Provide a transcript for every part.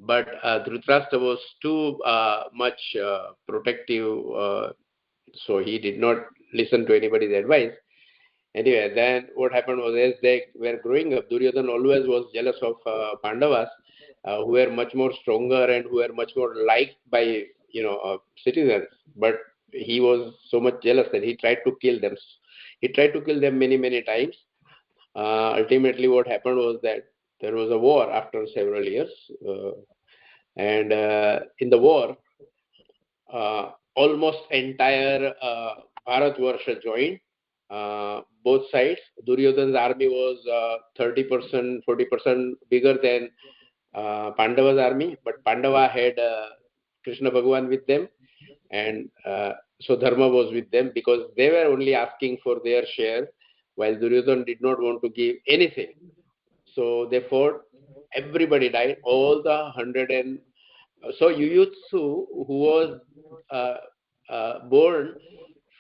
But Dhritarashtra was too much protective, so he did not listen to anybody's advice. Anyway, then what happened was, as they were growing up, Duryodhana always was jealous of Pandavas, who were much more stronger and who were much more liked by citizens. But he was so much jealous that he tried to kill them. He tried to kill them many times. Ultimately, what happened was that there was a war after several years, and in the war, almost entire Bharatvarsha joined. Both sides. Duryodhana's army was 30%, 40% bigger than Pandava's army, but Pandava had Krishna Bhagavan with them, and so Dharma was with them because they were only asking for their share, while Duryodhana did not want to give anything. So they fought. Everybody died. All the 100 and so Yuyutsu, who was uh, born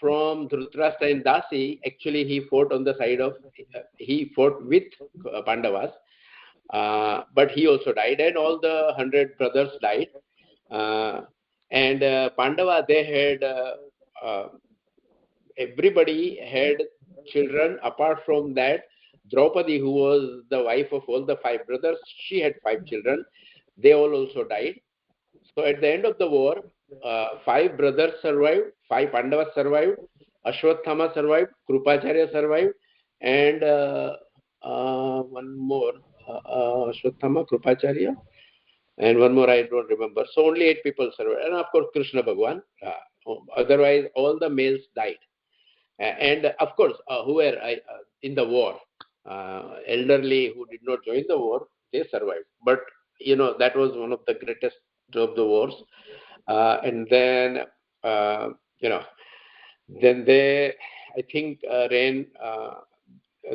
from Dhritarashtra and Dasi, actually he fought on the side of he fought with Pandavas, but he also died, and all the 100 brothers died. Uh, and Pandava, they had everybody had children. Apart from that, Draupadi, who was the wife of all the five brothers, she had five children. They all also died. So at the end of the war, five brothers survived, five Pandavas survived, Ashwatthama survived, Krupacharya survived, and one more, Ashwatthama, Krupacharya, and one more I don't remember. So only eight people survived, and of course Krishna Bhagwan. Otherwise, all the males died. And of course, who were in the war, elderly who did not join the war, they survived. But that was one of the greatest of the wars. And then uh, you know, then I think,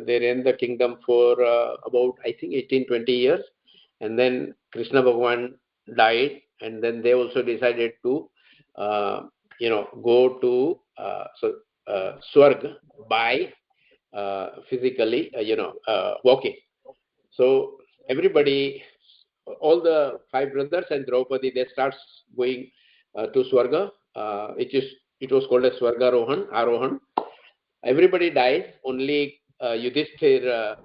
they ran the kingdom for about, I think, 18-20 years, and then Krishna Bhagwan died, and then they also decided to go to Swarg by physically, walking. So everybody, all the five brothers and Draupadi, they start going to Swarga. It was called as Swargarohan, Arohan. Everybody dies. Only Yudhishthir,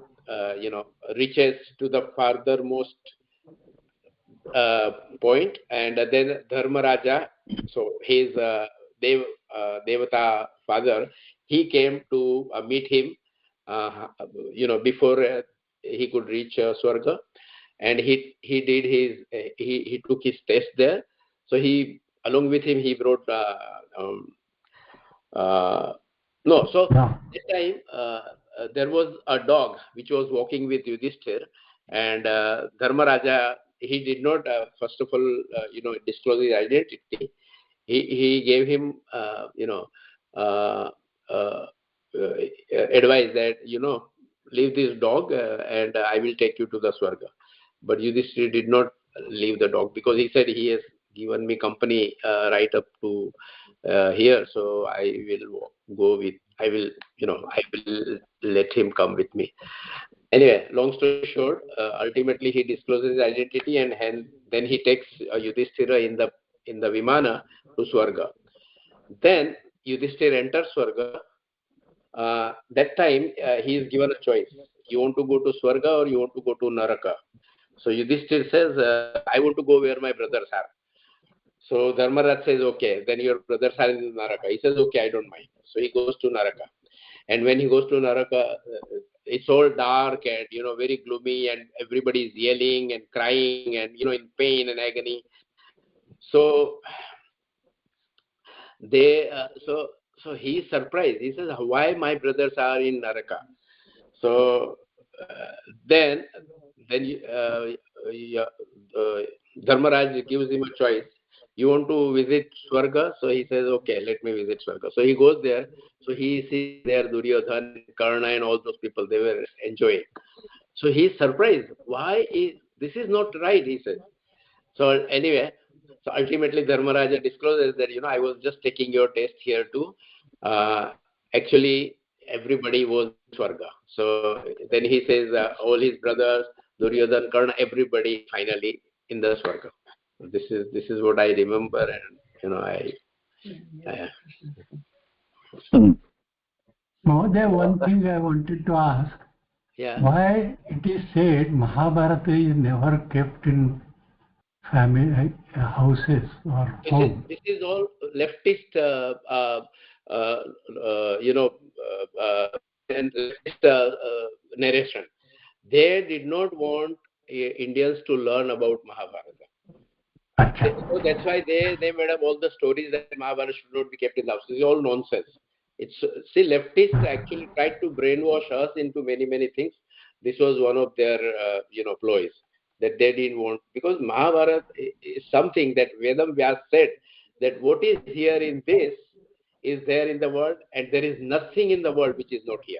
reaches to the farthermost point, and then Dharmaraja, so his Devata father, he came to meet him, before he could reach Swarga, and he did his he took his test there. So he, along with him, he brought uh, no. So Yeah. this time there was a dog which was walking with Yudhishthir, and Dharmaraja, he did not first of all disclose his identity. He gave him uh, uh, advice that leave this dog, and I will take you to the Swarga. But Yudhishthir did not leave the dog because he said he has given me company right up to here, so I will go with. I will let him come with me. Anyway, long story short, ultimately he discloses his identity, and then he takes Yudhishthira in the Vimana to Swarga. Then Yudhishthira enters Swarga. That time he is given a choice: you want to go to Swarga or you want to go to Naraka. So Yudhishthir says, I want to go where my brothers are. So Dharmaraj says, okay, then your brothers are in Naraka. He says, okay, I don't mind. So he goes to Naraka. And when he goes to Naraka, it's all dark and, very gloomy, and everybody is yelling and crying and, in pain and agony. So so he's surprised. He says, why my brothers are in Naraka? So then then yeah, uh, Dharmaraj gives him a choice. You want to visit Swarga? So he says, okay, let me visit Swarga. So he goes there. So he sees there Duryodhan and Karna and all those people. They were enjoying. So he's surprised. Why is this is not right? He says. So anyway, so ultimately Dharmaraja discloses that I was just taking your test here too. Actually, everybody was in Swarga. So then he says all his brothers, Duryodhan, Karna, everybody finally in the Swarga. This is what I remember, and I Mahoday, one thing I wanted to ask. yeah. Why it is said Mahabharata is never kept in family houses or homes? This is all leftist, and leftist narration. They did not want Indians to learn about Mahabharata. So that's why they made up all the stories that Mahabharata should not be kept in the house. It's all nonsense. It's see, leftists actually tried to brainwash us into many things. This was one of their ploys that they didn't want, because Mahabharata is something that Vedam Vyas said that what is here in this is there in the world, and there is nothing in the world which is not here.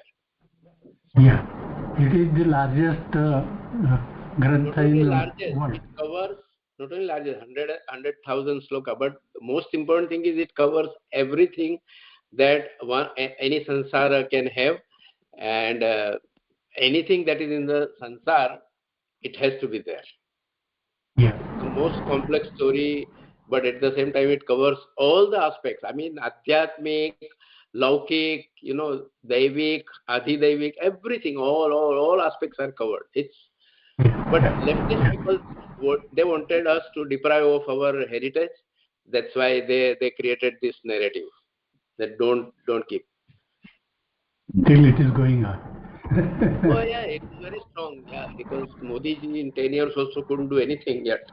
Yeah, it is the largest grantha Not only in the largest, world. it covers not only largest 100,000 sloka, but the most important thing is it covers everything that any sansara can have, and anything that is in the sansar, it has to be there. Yeah. The most complex story, but at the same time it covers all the aspects. I mean, adhyatmic, laukik, daivik, adhidaivik, everything, all aspects are covered. But leftist people, they wanted us to deprive of our heritage. That's why they created this narrative that don't keep. Still it is going on. Oh yeah, it is very strong. Yeah, because Modi ji in 10 years also couldn't do anything yet.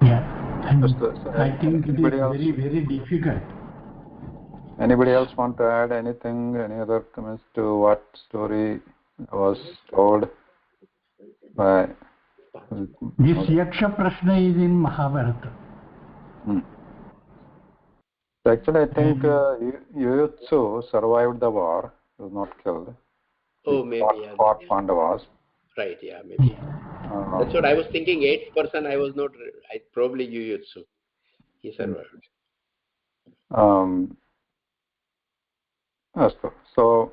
Yeah, and So, I think it is anybody else? very difficult. Anybody else want to add anything? Any other comments to what story was told by? This Yaksha Prashna is in Mahabharata. Actually, I think Yuyutsu survived the war. He was not killed. Oh, maybe, yeah. Fought Pandavas. Right, yeah, maybe. That's what I was thinking. 8%, I was not. Probably Jujutsu. He survived. So,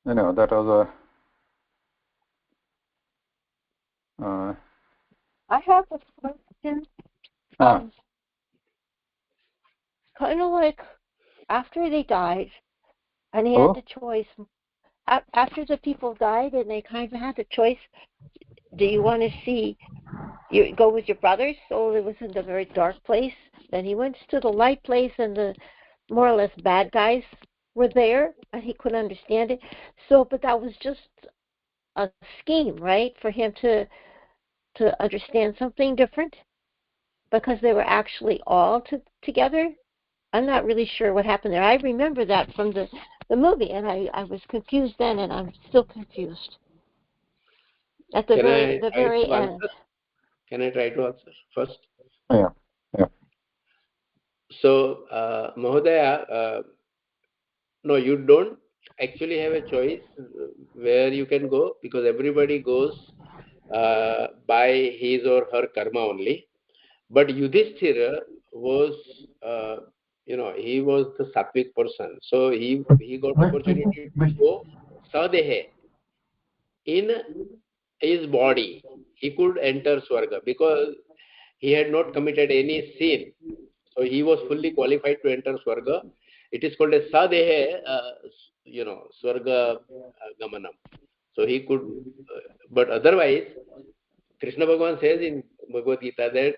that was a. I have a question. Kind of like after they died, and he had the choice. After the people died, and they kind of had the choice. Do you want to see? You go with your brothers, so it was in the very dark place. Then he went to the light place, and the more or less bad guys were there, and he couldn't understand it. So, but that was just a scheme, right, for him to understand something different, because they were actually all together. I'm not really sure what happened there. I remember that from the movie, and I was confused then, and I'm still confused at the very end. Can I try to answer first? Yeah. So, Mahodaya, no, you don't actually have a choice where you can go, because everybody goes by his or her karma only. But Yudhishthira was, he was the sattvic person. So he got opportunity to go sadehe in his body. He could enter Swarga because he had not committed any sin. So he was fully qualified to enter Swarga. It is called a sadehe, Swarga gamanam. So he could, but otherwise, Krishna Bhagavan says in Bhagavad Gita that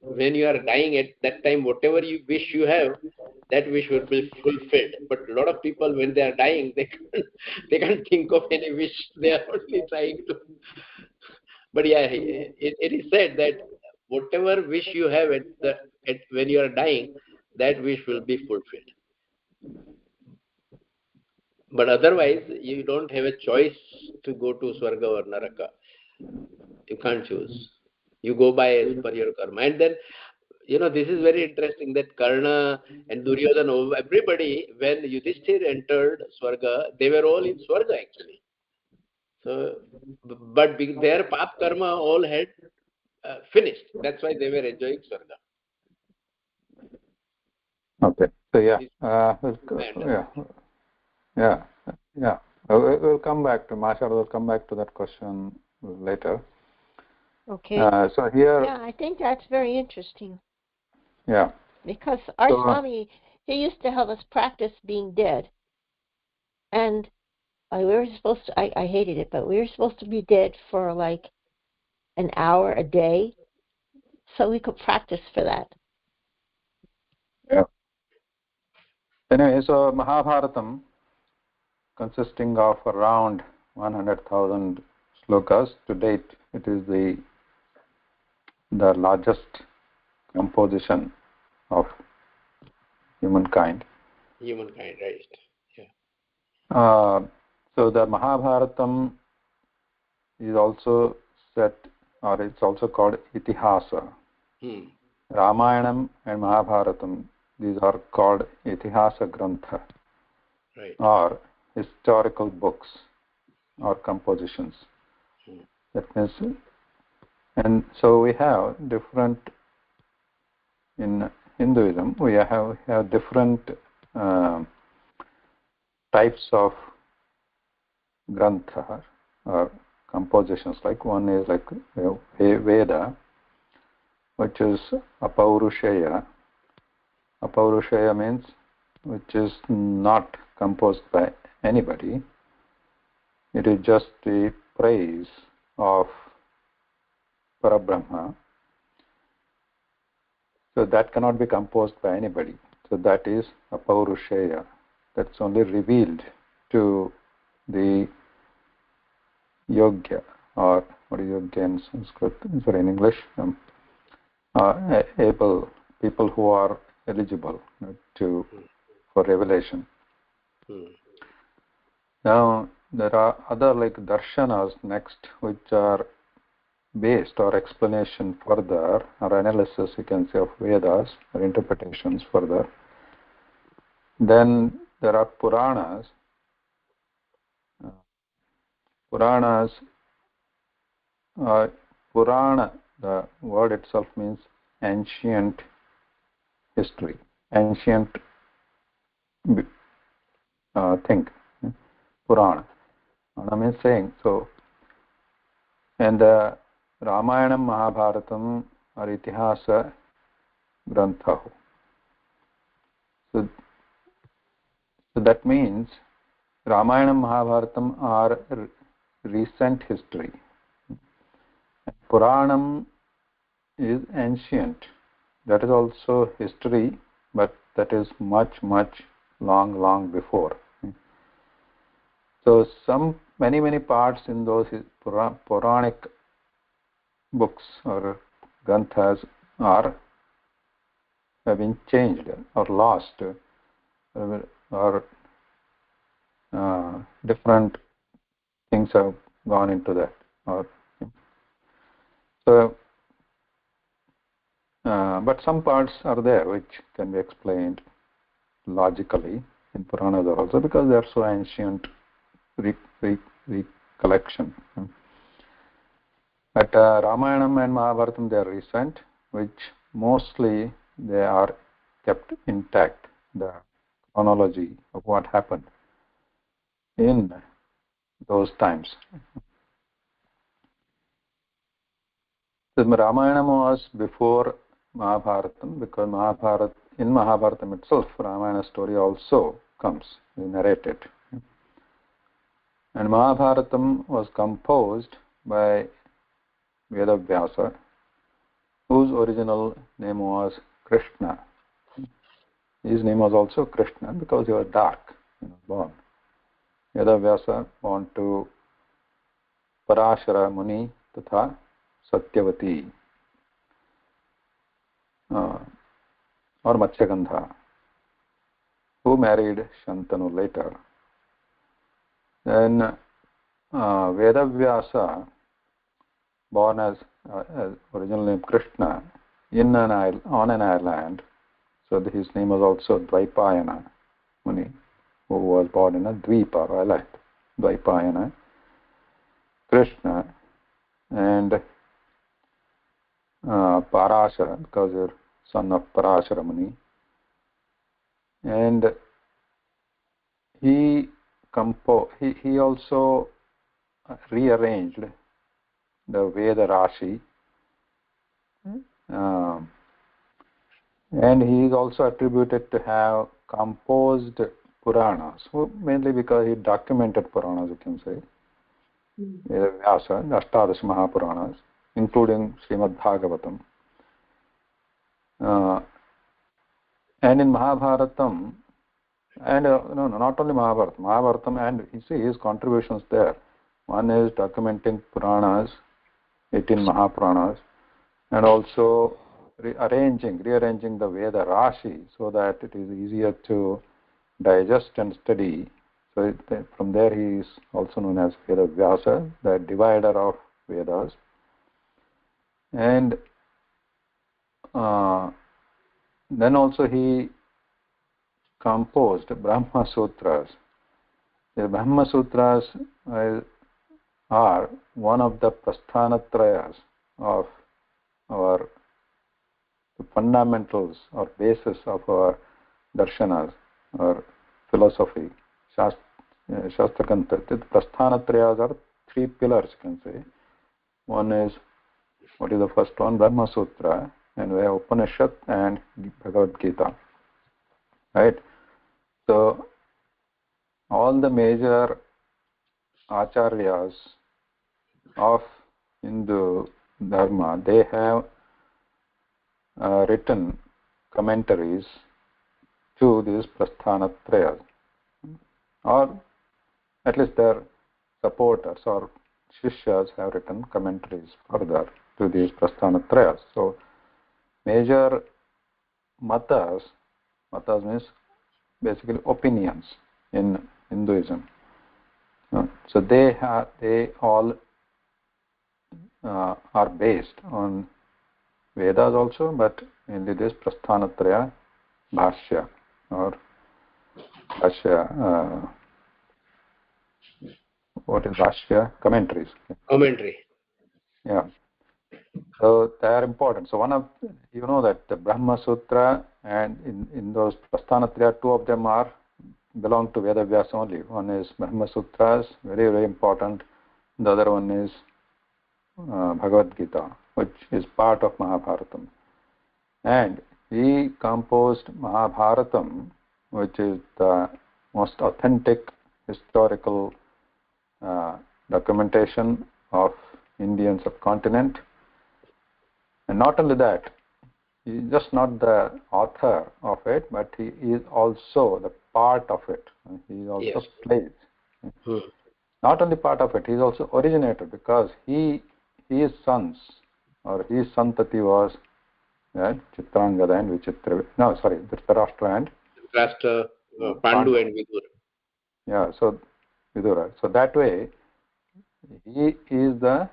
when you are dying at that time, whatever you wish you have, that wish will be fulfilled. But a lot of people, when they are dying, they can't think of any wish. They are only trying to. But yeah, it is said that whatever wish you have when you are dying, that wish will be fulfilled. But otherwise, you don't have a choice to go to Swarga or Naraka. You can't choose. You go by as per your karma. And then, this is very interesting that Karna and Duryodhana, everybody, when Yudhishthir entered Swarga, they were all in Swarga actually. So, but their pap karma all had finished. That's why they were enjoying Swarga. Okay. So We'll come back to Masha. We'll come back to that question later. Okay. So here. Yeah, I think that's very interesting. Yeah. Because our Swami, he used to have us practice being dead, and we were supposed to. I hated it, but we were supposed to be dead for like an hour a day, so we could practice for that. Yeah. Anyway, so Mahabharatam, consisting of around 100,000 slokas to date, it is the largest composition of humankind. Humankind, right? Yeah. So the Mahabharatam is also set, or it's also called Itihasa. Ramayanam and Mahabharatam, these are called Itihasa Grantha, right, or historical books or compositions. That means, and so we have different, in Hinduism, we have different types of grantha or compositions. Like one is like Veda, which is Apaurushaya. Apaurushaya means which is not composed by anybody. It is just the praise of Parabrahma. So that cannot be composed by anybody. So that is Apaurushaya. That's only revealed to the Yogya, or what is Yogya in Sanskrit? Sorry, in English. Able people who are eligible for revelation. Now there are other like darshanas next, which are based or explanation further or analysis, you can say, of Vedas or interpretations further. Then there are Puranas. Purana, the word itself means ancient history, ancient thing. Purana. Purana means saying. So, and Ramayanam, Mahabharatam are Itihasa Granthahu. So that means Ramayanam, Mahabharatam are recent history. Puranam is ancient. That is also history, but that is much, much long before. So many parts in those Puranic books or granthas have been changed or lost, or different things have gone into that. But some parts are there which can be explained logically in Puranas also, because they are so ancient recollection. But Ramayanam and Mahabharatam, they are recent, which mostly they are kept intact, the chronology of what happened in those times. The Ramayana was before Mahabharatam, because in Mahabharatam itself, Ramayana story also comes, is narrated. And Mahabharatam was composed by Vedavyasa, whose original name was Krishna. His name was also Krishna because he was dark, born. Vedavyasa born to Parashara Muni Tatha Satyavati, or Matsyagandha, who married Shantanu later. Then Vedavyasa, born as original name Krishna, on an island. So his name was also Dvaipayana Muni, who was born in a Dvipa or island. Dvaipayana, Krishna, and Parashara, because you're son of Parashara Muni. And he he also rearranged the Veda Rashi, and he is also attributed to have composed Puranas, mainly because he documented Puranas, you can say. Veda Vyasa, the Ashtadash Mahapuranas, including Srimad Bhagavatam. And in Mahabharatam, and no, not only Mahabharatam, and you see his contributions there. One is documenting Puranas, 18 Mahapuranas, and also rearranging the Veda Rashi so that it is easier to digest and study. So from there he is also known as Veda Vyasa, the divider of Vedas. And then also he composed Brahma Sutras. The Brahma Sutras are one of the Prasthanatrayas of our fundamentals or basis of our darshanas or philosophy. Shastra-grantha. The Prasthanatrayas are three pillars, you can say. One is, what is the first one? Brahma Sutra, and we have Upanishad and Bhagavad Gita. Right? So, all the major acharyas of Hindu Dharma, they have written commentaries to these Prasthanatrayas, or at least their supporters or Shishyas have written commentaries further to these Prasthanatrayas. So, major matas means basically opinions in Hinduism. So they all are based on Vedas also, but in this Prasthanatraya Bhasha or Bhasha. What is Bhashya? Commentaries. Commentary. Yeah. So they are important. So one of, you know that the Brahma Sutra and in those Prasthanatraya, two of them belong to Veda Vyasa only. One is Brahma Sutras, very, very important. The other one is Bhagavad Gita, which is part of Mahabharatam. And he composed Mahabharatam, which is the most authentic historical documentation of Indian subcontinent. And not only that, he is just not the author of it, but he is also the part of it. He also plays. Not only part of it, he is also originator, because his sons, or his santati was Chitrangada and Dhritarashtra and Pandu and Vidura. Yeah, so Vidura. So that way, he is the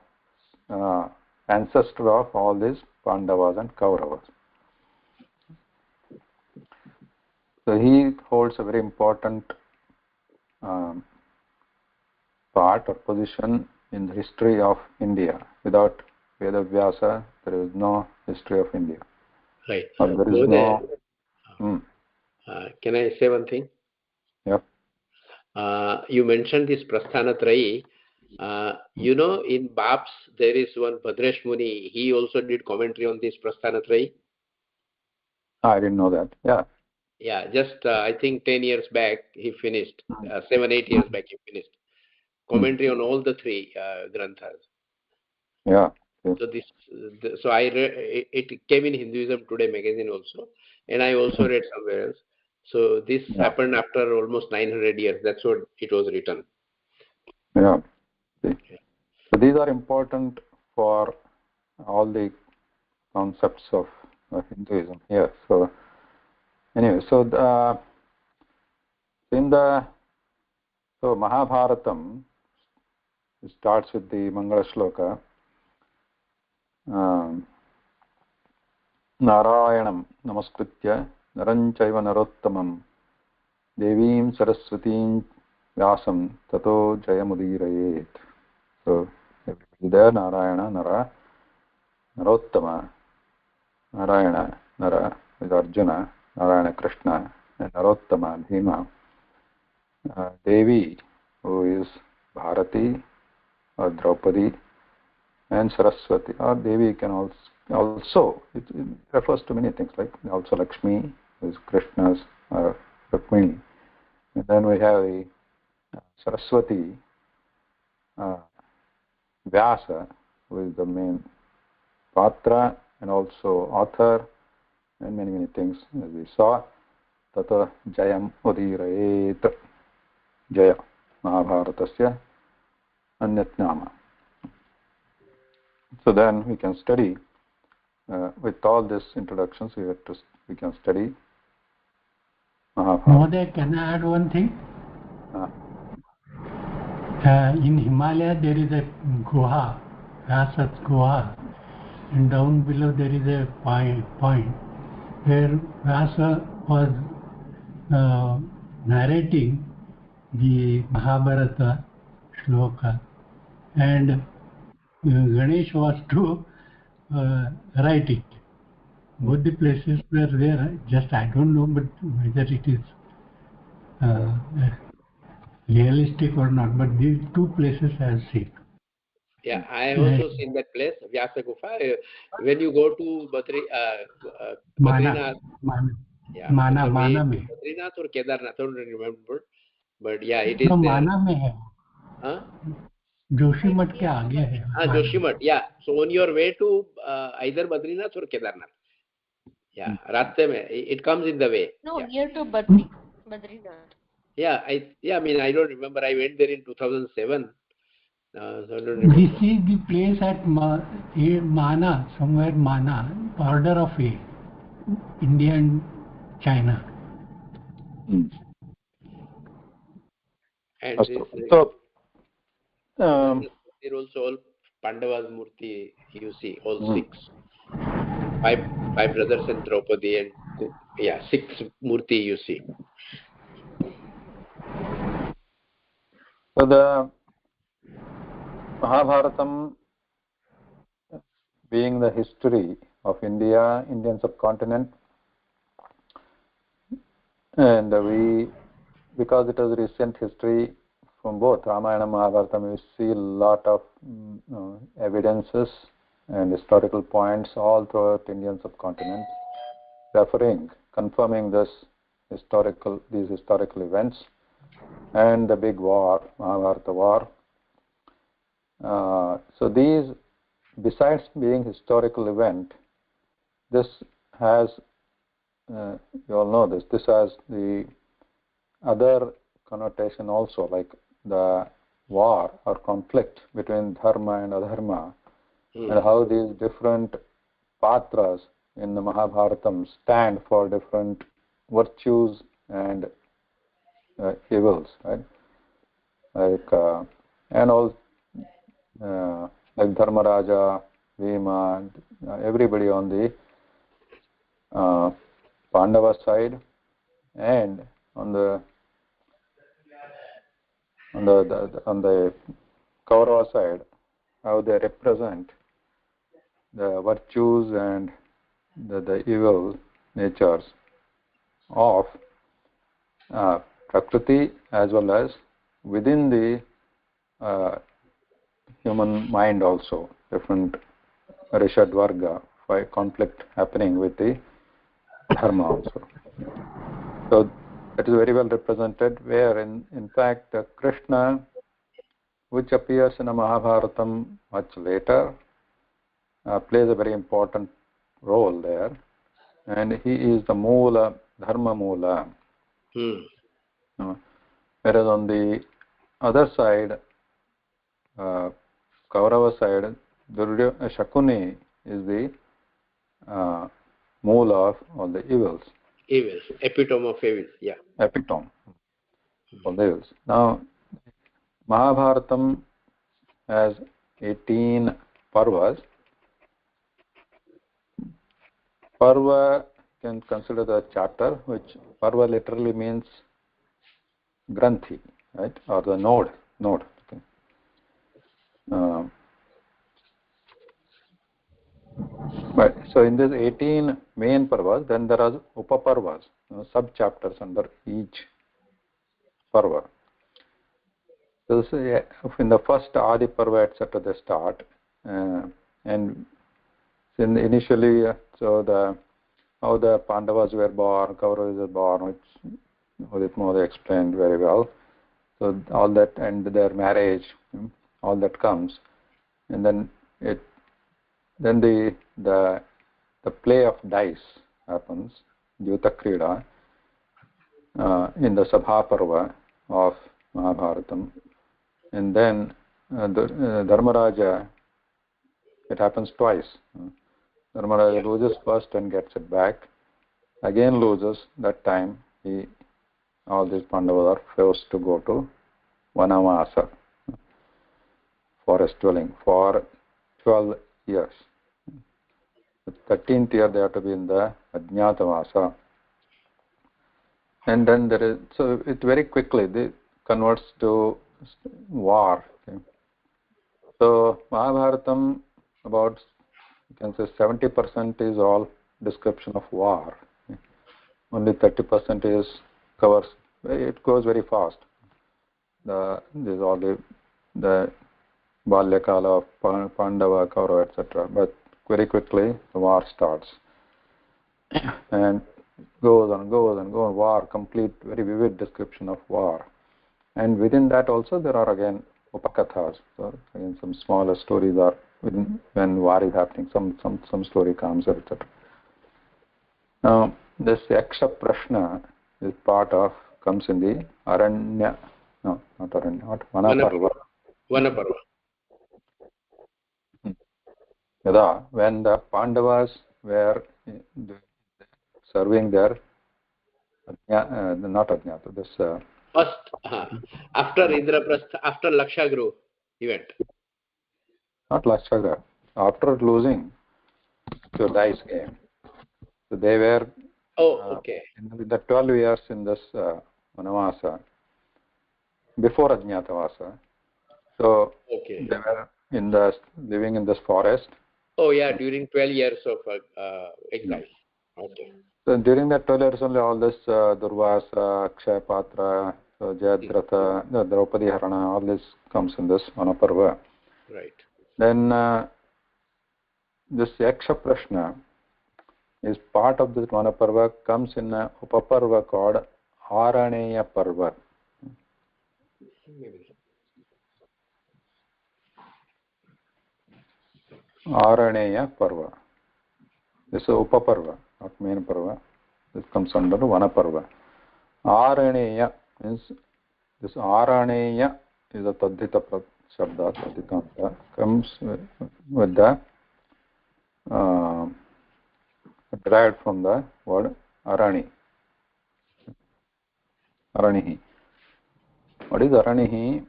ancestor of all these Pandavas and Kauravas. So he holds a very important part or position in the history of India. Without Veda Vyasa, there is no history of India. Right. Or there is no. Can I say one thing? Yeah. You mentioned this Prasthanatrayi. In Babs, there is one Bhadresh Muni. He also did commentary on this Prasthanatrayi. I didn't know that. Yeah. Yeah, just I think 10 years back he finished. 7-8 years back he finished commentary on all the three granthas. Yeah. So it came in Hinduism Today magazine also, and I also read somewhere else. So this happened after almost 900 years. That's what it was written. Yeah. So these are important for all the concepts of Hinduism. Yeah. So anyway, so Mahabharatam starts with the Mangala Shloka. Narayanam namaskritya naranchaiva narottamam devim saraswatim vyasam tato jayamudirayet. So there Narayana, Nara, Narottama, Narayana, Nara is Arjuna, Narayana Krishna, and Narottama, Bhima, Devi, who is Bharati or Draupadi, and Saraswati or Devi can also it refers to many things, like also Lakshmi, who is Krishna's Rukmini. And then we have a Saraswati, Vyasa, who is the main Patra and also author, and many things as we saw. Tata Jayam Udirayet, Jaya Mahabharatasya Anyat Nama. So then we can study with all these introductions. We can study Mahabharata. Mahoday, can I add one thing? In Himalaya there is a Guha, Vyasat Guha, and down below there is a point where Vyasa was narrating the Mahabharata shloka, and Ganesh was to write it. Both the places were there. Just I don't know, but whether it is realistic or not. But these two places I have seen. Yeah, I have also seen that place, Vyasa Gufa. When you go to Badrinath, Mana on the way to में Badrinath or Kedarnath, I don't remember, but yeah, it is no, there. माना में है, Huh? Joshimath के आगे है. Joshimath, yeah. So on your way to either Badrinath or Kedarnath. Yeah, Raste mein, it comes in the way. No, Yeah. near to Badrinath. Yeah, I mean, I don't remember. I went there in 2007. So I don't remember. This is the place at Mana, somewhere Mana, border of India and China. And this, So, there also all Pandavas Murti, you see, all six. Five brothers and Draupadi, and yeah, six Murti you see. So the Mahabharatam being the history of India, Indian subcontinent, and because it is recent history from both Ramayana and Mahabharata, we see a lot of evidences and historical points all throughout Indian subcontinent, confirming these historical events and the big war, Mahabharata war. So these, besides being historical event, this has, you all know this has the other connotation also, like the war or conflict between dharma and adharma, and how these different patras in the Mahabharatam stand for different virtues and evils, right? Like and all like Dharmaraja, Bhima, everybody on the Pandava side, and on the Kaurava side, how they represent the virtues and the evil natures of Prakriti, as well as within the human mind also, different Rishad Varga, conflict happening with the Dharma also. So that is very well represented, where in fact Krishna, which appears in a Mahabharatam much later, plays a very important role there, and he is the Moola, Dharma Moola. Whereas on the other side, Kaurava side, Shakuni is the Moola of all the evils. Evils, epitome of evils, yeah. Epitome of the evils. Now, Mahabharatam has 18 parvas. Parva can consider the chapter, which parva literally means granthi, right, or the node. Okay. Right. So in this 18 main parvas, then there are upaparvas, sub chapters under each parva. So in the first Adi Parva, etc., they start, and initially, how the Pandavas were born, Kauravas were born, which Udit Modi explained very well. So all that, and their marriage, all that comes, and then the play of dice happens, Yuta Krida, in the Sabha Parva of Mahabharatam, and then Dharmaraja, it happens twice. Dharmaraja loses first and gets it back, again loses. That time all these Pandavas are forced to go to Vanavasa, forest dwelling, for 12 years. The 13th year they have to be in the Ajñātavasa. And then so it very quickly converts to war. Okay. So Mahabharatam, about, you can say 70% is all description of war. Okay. Only 30% it goes very fast. These all the Balyakala of Pandava, Kaurava, etc. But very quickly the war starts. And goes on, war, complete, very vivid description of war. And within that also there are again upakathas. So again some smaller stories are when war is happening, some story comes, etc. Now this Yaksha Prashna is comes in the Aranya, no, not Aranya, not Vanaparva. Vanaparva. When the Pandavas were serving their not Ajñata, this First, after Indraprastha, after Lakshagru event. Not Lakshagru. After losing the dice game, so they were in the 12 years in this Vanavasa, before Ajñatavasa. So they were living in this forest. Oh yeah, during 12 years of exile. Okay. So during that 12 years only all this Durvasa, Akshaya Patra, Jayadratha, Draupadi Harana, all this comes in this Vanaparva. Right. Then this Yaksha Prashna is part of this Vanaparva, comes in a Upaparva called Araneya Parva. Araneya Parva. This is Upaparva, not main Parva. This comes under Vanaparva. Araneya means this Araneya is a Tadhita Shabda, Tadhitanta, comes with the derived from the word Arani. Aranihi. What is Aranihi?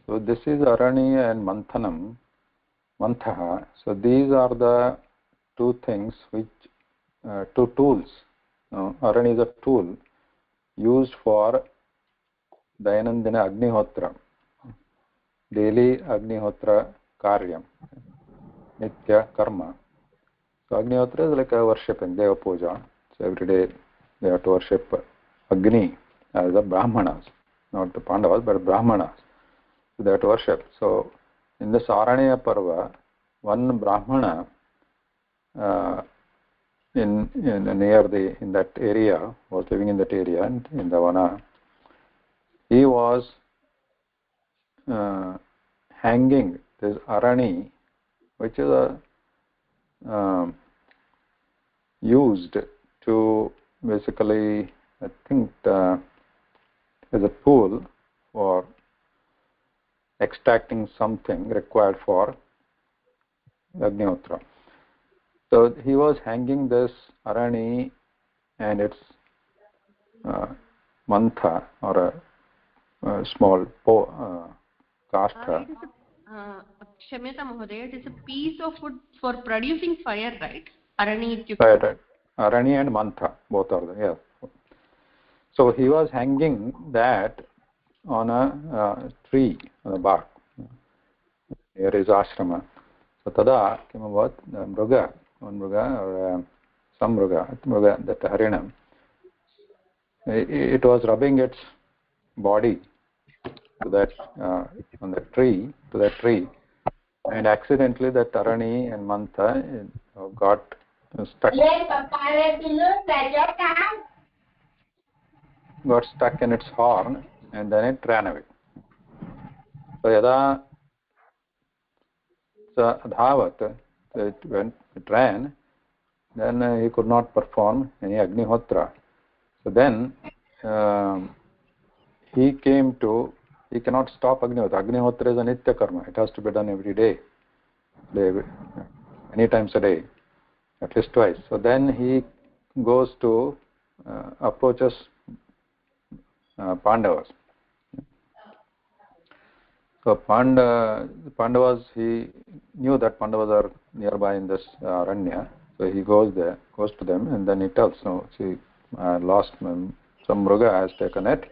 So this is Arani and Manthanam, Manthaha. So these are the two things two tools. Arani is a tool used for Dayanandina Agnihotra, daily Agnihotra Karyam, Nitya Karma. So Agnihotra is like a worshiping, Deva Puja. So every day they have to worship Agni as the Brahmanas, not the Pandavas, but Brahmanas. So they have to worship. So in the Saraniya Parva, one Brahmana in that area, was living in that area, in the Vana, he was hanging this Arani, which is used to basically, I think, as a tool for extracting something required for Agnihotra. So he was hanging this Arani and its mantha, or a small kastha. Kshamyata Mahodaya, it is a piece of wood for producing fire, right? Arani. Right. Arani and mantha, both are there, yes. So he was hanging that on a tree, on a bark, near his ashrama. So tada kimabhat mruga, one mruga or some mruga, that harinam, it was rubbing its body to that on the tree, to that tree, and accidentally the Tarani and Mantha got stuck. Got stuck in its horn, and then it ran away. So yada dhavat, when it ran, then he could not perform any Agnihotra. So then he cannot stop Agnihotra. Agnihotra is a nitya karma. It has to be done every day, many times a day, at least twice. So then he goes to approaches Pandavas. So Pandavas, he knew that Pandavas are nearby in this Aranya. So he goes to them, and then he tells, "No, see, I lost some mruga has taken it,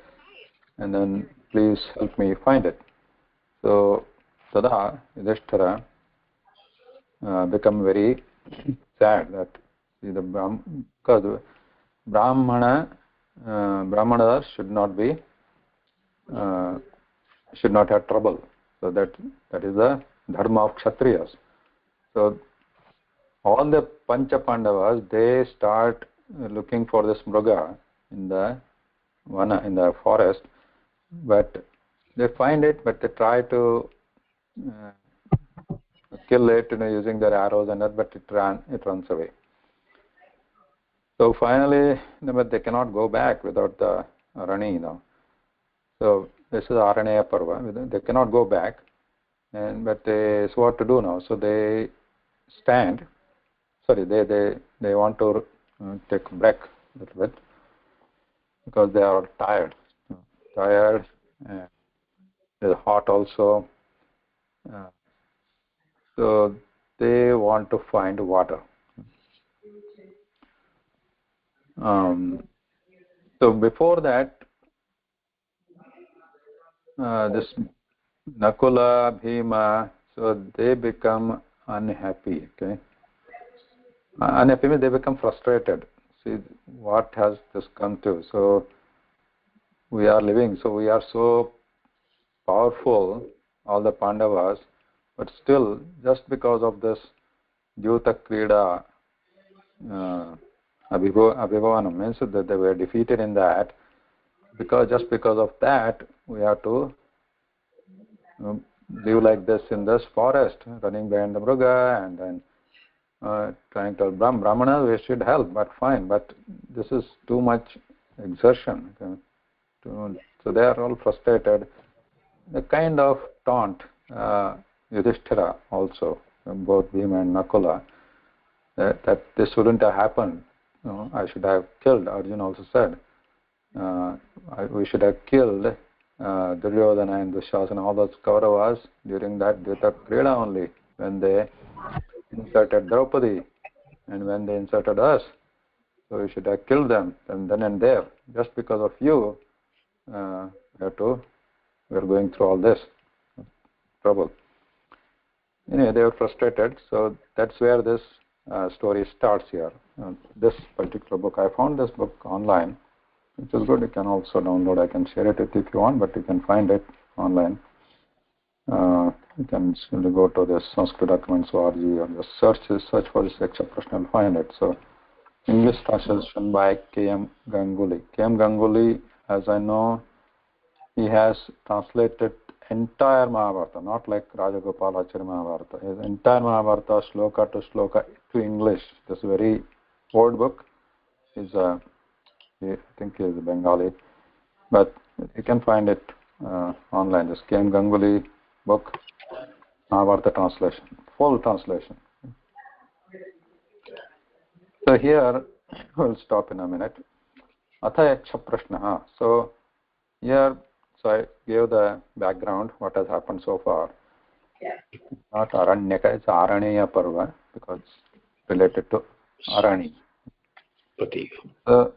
and then please help me find it." So Tada Yudhishthira become very sad that because Brahmanas should not have trouble. So that is the dharma of Kshatriyas. So all the Pancha Pandavas, they start looking for this mruga in the vana, in the forest, but they find it, but they try to kill it, using their arrows and that, but it runs away. So finally, but they cannot go back without the Rani, So this is Aranya Parva. They cannot go back, but so what to do now? So they stand. Sorry, they want to take a break a little bit because they are tired, and they're hot also. So they want to find water. So before that, this Nakula, Bhima, so they become unhappy. Okay, unhappy means they become frustrated. See what has this come to? So we are living. So we are so powerful, all the Pandavas, but still, just because of this Dyuta Krida Abhivanam, means that they were defeated in that. Just because of that, we have to live like this in this forest, running behind the mruga, and then trying to Brahmana, we should help, but fine, but this is too much exertion. Okay? So they are all frustrated. The kind of taunt Yudhishthira also, both Bhima and Nakula, that this wouldn't have happened. I should have killed, Arjuna also said. We should have killed Duryodhana and Dushasana, all those Kauravas during that Dvita Krida only, when they inserted Draupadi and when they inserted us. So we should have killed them then and there. Just because of you, we're going through all this trouble. Anyway, they were frustrated. So that's where this story starts here. This particular book, I found this book online, which is good. You can also download. I can share it with you if you want, but you can find it online. You can simply go to the Sanskrit documents.org or just search for this Yaksha Prashna and find it. So English translation by K.M. Ganguly. K.M. Ganguly, as I know, he has translated entire Mahabharata, not like Rajagopal Acharya Mahabharata. His entire Mahabharata, shloka to shloka, to English. This very old book. I think he is Bengali, but you can find it online. Just K.M. Ganguly book, Mahabharata translation, full translation. So here, we'll stop in a minute. Atha Yaksha Prashna. So here, I gave the background, what has happened so far. It's not Aranyaka, it's Aranya Parva, because it's related to Arani. So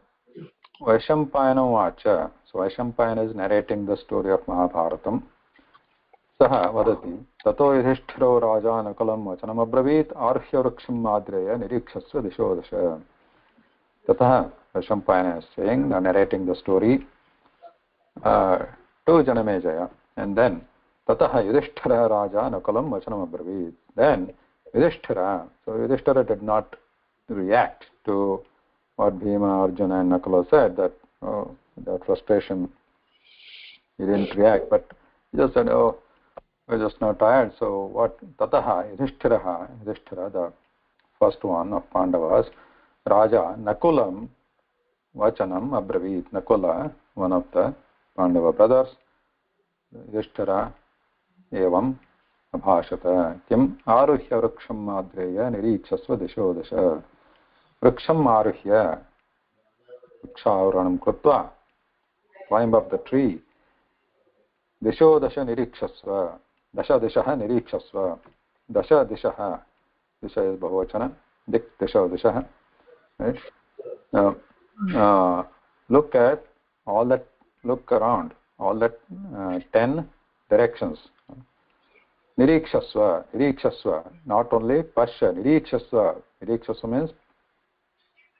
Vaishampayana Vacha. So Vaishampayana is narrating the story of Mahabharatam. Saha vadati tato yudhishthiro raja nakalam vachanam abravit arhya vriksham madreya nirikshasya disho dasha. Tataha Vaishampayana is saying, narrating the story to Janamejaya. And then Tataha Yudhishthira Raja Nakulam Vachanam Abravit. Then Yudhishthira, so Yudhishthira did not react to what Bhima, Arjuna and Nakula said, that that frustration, he didn't react, but he just said, oh, we're just now tired. So what? Tataha Yudhishthira, the first one of Pandavas, Raja Nakulam Vachanam Abravit. Nakula, one of the Pandava brothers, Yudhishthira evam abhashata kim aruhya vriksham madreya nirikshasva disho dasha. Vriksham aruhya, vrikshavranam krutva, climb up the tree. Disho dasha nirikshasva, dasha dishaha nirikshasva. Dasha dishaha, disha is bahuvachana, dik disho dishaha. Right? Now, look at all that, look around, all that 10 directions. Nirikshasva, not only pasha, nirikshasva. Nirikshasva means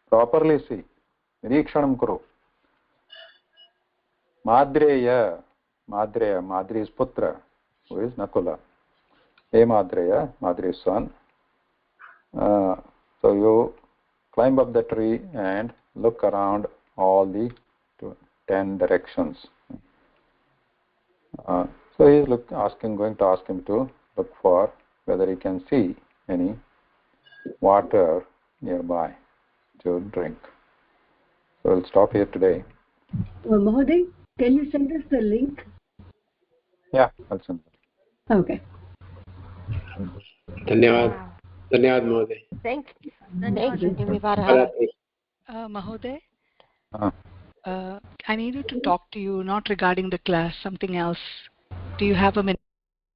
properly see. Nirikshanam kuru. Madreya, Madri is putra, who is Nakula. Hey Madreya, Madri's son. So you climb up the tree and look around all the 10 directions. So he is going to ask him to look for whether he can see any water nearby to drink. So we'll stop here today. Mahoday, can you send us the link? Yeah, I'll send it. Okay. Dhanyavad. Dhanyavad, Mahoday. Thank you, Dhanyavad. Nimivarha. Mahoday, I needed to talk to you, not regarding the class, something else. Do you have a minute?